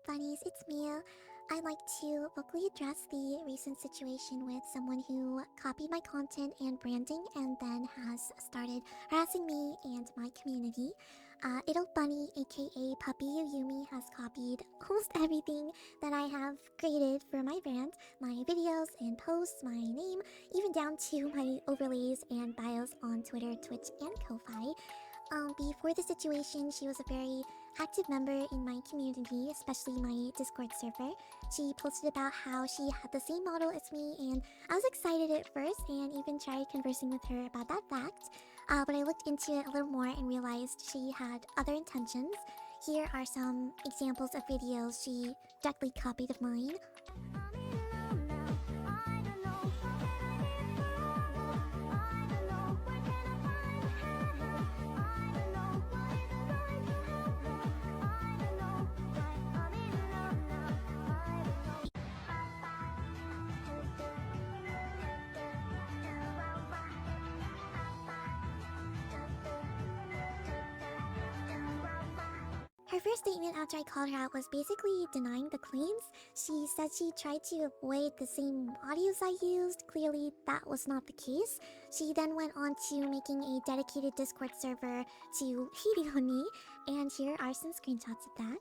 bunnies, it's Miu. I'd like to vocally address the recent situation with someone who copied my content and branding and then has started harassing me and my community. Itlbuni, aka puppyuyumi, has copied almost everything that I have created for my brand, my videos and posts, my name, even down to my overlays and bios on Twitter, Twitch, and Ko-Fi. Before the situation, she was a very active member in my community, especially my Discord server. She posted about how she had the same model as me, and I was excited at first and even tried conversing with her about that fact. But I looked into it a little more and realized she had other intentions. Here are some examples of videos she directly copied of mine. Her first statement after I called her out was basically denying the claims. She said she tried to avoid the same audios I used. Clearly, that was not the case. She then went on to making a dedicated Discord server to hating on me, and here are some screenshots of that.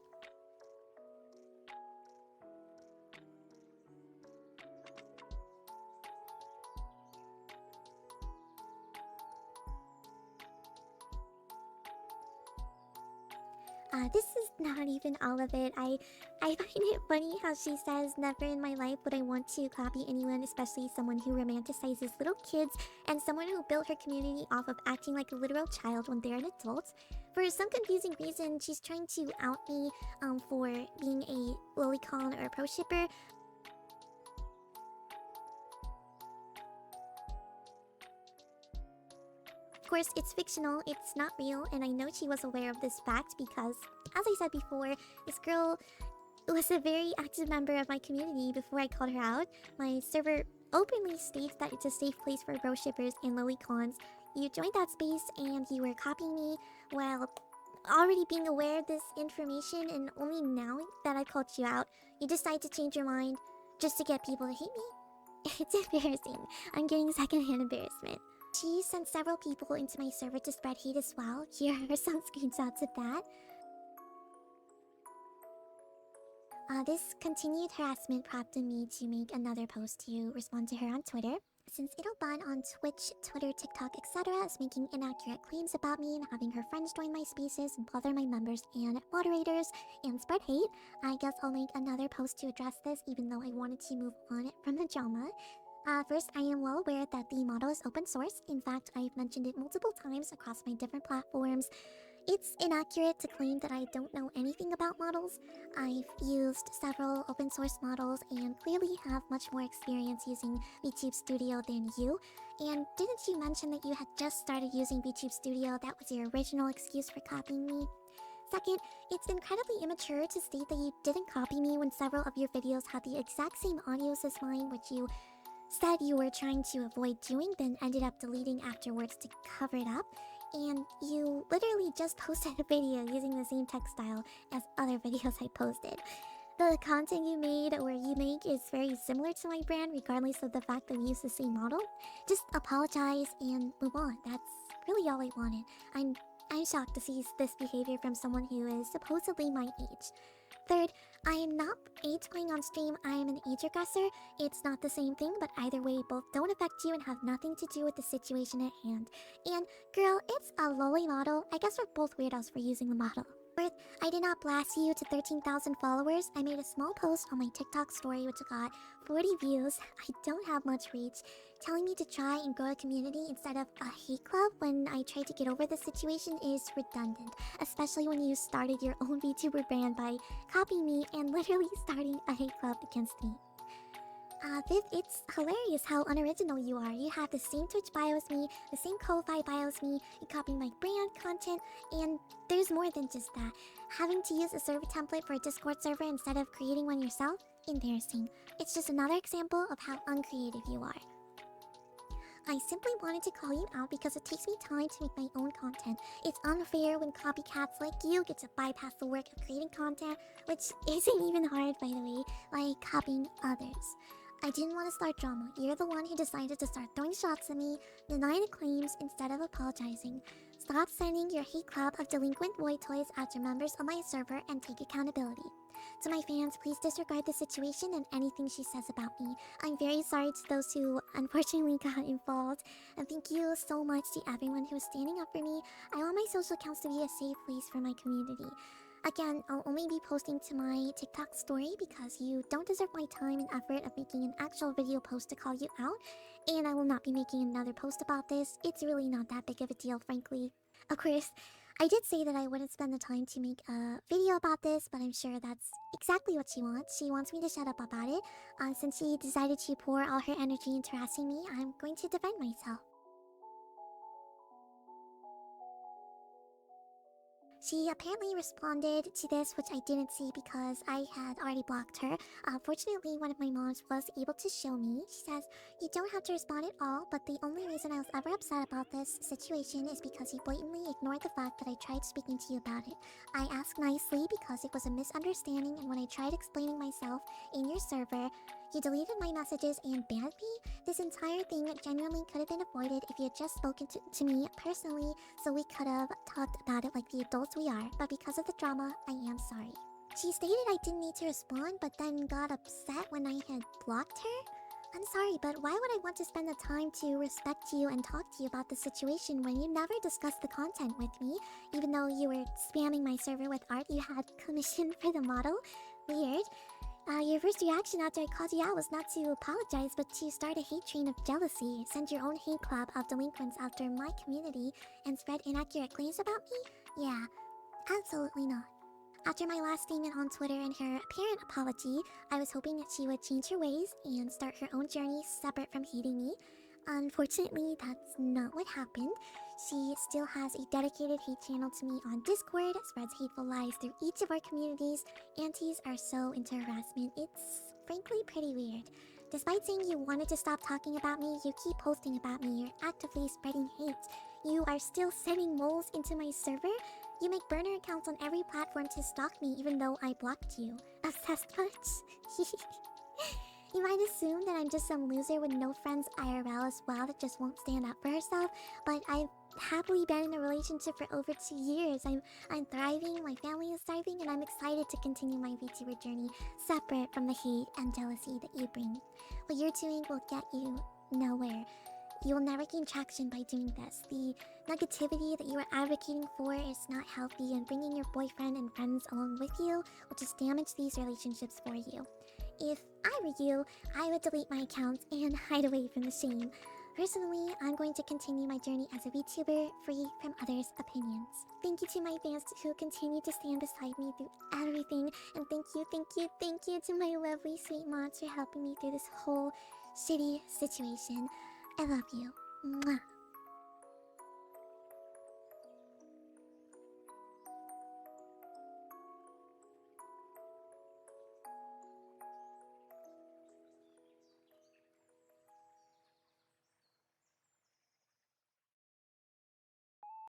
This is not even all of it. I find it funny how she says, never in my life would I want to copy anyone, especially someone who romanticizes little kids and someone who built her community off of acting like a literal child when they're an adult. For some confusing reason, she's trying to out me for being a lolicon or a pro shipper. Of course, it's fictional, it's not real, and I know she was aware of this fact because, as I said before, this girl was a very active member of my community before I called her out. My server openly states that it's a safe place for bro shippers and lolicons. You joined that space and you were copying me while already being aware of this information, and only now that I called you out, you decide to change your mind just to get people to hate me? It's embarrassing. I'm getting secondhand embarrassment. She sent several people into my server to spread hate as well. Here are some screenshots of that. This continued harassment prompted me to make another post to respond to her on Twitter. Since Itlbun on Twitch, Twitter, TikTok, etc. is making inaccurate claims about me and having her friends join my spaces and bother my members and moderators and spread hate, I guess I'll make another post to address this even though I wanted to move on from the drama. First, I am well aware that the model is open source. In fact, I've mentioned it multiple times across my different platforms. It's inaccurate to claim that I don't know anything about models. I've used several open source models and clearly have much more experience using VTube Studio than you. And didn't you mention that you had just started using VTube Studio? That was your original excuse for copying me. Second, it's incredibly immature to state that you didn't copy me when several of your videos had the exact same audios as mine, which you said you were trying to avoid doing, then ended up deleting afterwards to cover it up. And you literally just posted a video using the same text style as other videos I posted. The content you made or you make is very similar to my brand, regardless of the fact that we use the same model. Just apologize and move on. That's really all I wanted. I'm shocked to see this behavior from someone who is supposedly my age. Third, I am not age playing on stream, I am an age regressor. It's not the same thing, but either way, both don't affect you and have nothing to do with the situation at hand. And girl, it's a lowly model. I guess we're both weirdos for using the model. Fourth, I did not blast you to 13,000 followers. I made a small post on my TikTok story which got 40 views. I don't have much reach. Telling me to try and grow a community instead of a hate club when I tried to get over the situation is redundant, especially when you started your own VTuber brand by copying me and literally starting a hate club against me. Fifth, it's hilarious how unoriginal you are. You have the same Twitch bio as me, the same Ko-Fi bio as me, you copy my brand content, and there's more than just that. Having to use a server template for a Discord server instead of creating one yourself? Embarrassing. It's just another example of how uncreative you are. I simply wanted to call you out because it takes me time to make my own content. It's unfair when copycats like you get to bypass the work of creating content, which isn't even hard, by the way, like copying others. I didn't want to start drama. You're the one who decided to start throwing shots at me, denying the claims instead of apologizing. Stop sending your hate club of delinquent boy toys after members of my server and take accountability. To my fans, please disregard the situation and anything she says about me. I'm very sorry to those who unfortunately got involved, and thank you so much to everyone who is standing up for me. I want my social accounts to be a safe place for my community. Again, I'll only be posting to my TikTok story because you don't deserve my time and effort of making an actual video post to call you out, and I will not be making another post about this. It's really not that big of a deal, frankly. Of course, I did say that I wouldn't spend the time to make a video about this, but I'm sure that's exactly what she wants. She wants me to shut up about it. Since she decided to pour all her energy into harassing me, I'm going to defend myself. She apparently responded to this, which I didn't see because I had already blocked her. Fortunately, one of my moms was able to show me. She says, "You don't have to respond at all, but the only reason I was ever upset about this situation is because you blatantly ignored the fact that I tried speaking to you about it. I asked nicely because it was a misunderstanding, and when I tried explaining myself in your server, you deleted my messages and banned me. This entire thing genuinely could have been avoided if you had just spoken to me personally, so we could have talked about it like the adults we are, but because of the drama, I am sorry." She stated I didn't need to respond, but then got upset when I had blocked her. I'm sorry, but why would I want to spend the time to respect you and talk to you about the situation when you never discussed the content with me, even though you were spamming my server with art you had commissioned for the model? Weird. Your first reaction after I called you out was not to apologize, but to start a hate train of jealousy, send your own hate club of delinquents after my community, and spread inaccurate claims about me? Yeah, absolutely not. After my last statement on Twitter and her apparent apology, I was hoping that she would change her ways and start her own journey separate from hating me. Unfortunately, that's not what happened. She still has a dedicated hate channel to me on Discord, spreads hateful lies through each of our communities. Aunties are so into harassment, it's frankly pretty weird. Despite saying you wanted to stop talking about me, you keep posting about me, you're actively spreading hate. You are still sending moles into my server? You make burner accounts on every platform to stalk me even though I blocked you. Obsessed much? You might assume that I'm just some loser with no friends IRL as well that just won't stand up for herself, but I've happily been in a relationship for over 2 years. I'm thriving, my family is thriving, and I'm excited to continue my VTuber journey separate from the hate and jealousy that you bring. What you're doing will get you nowhere. You will never gain traction by doing this. The negativity that you are advocating for is not healthy, and bringing your boyfriend and friends along with you will just damage these relationships for you. If I were you, I would delete my accounts and hide away from the shame. Personally, I'm going to continue my journey as a VTuber, free from others' opinions. Thank you to my fans who continue to stand beside me through everything, and thank you to my lovely sweet mods for helping me through this whole shitty situation. I love you. Mwah.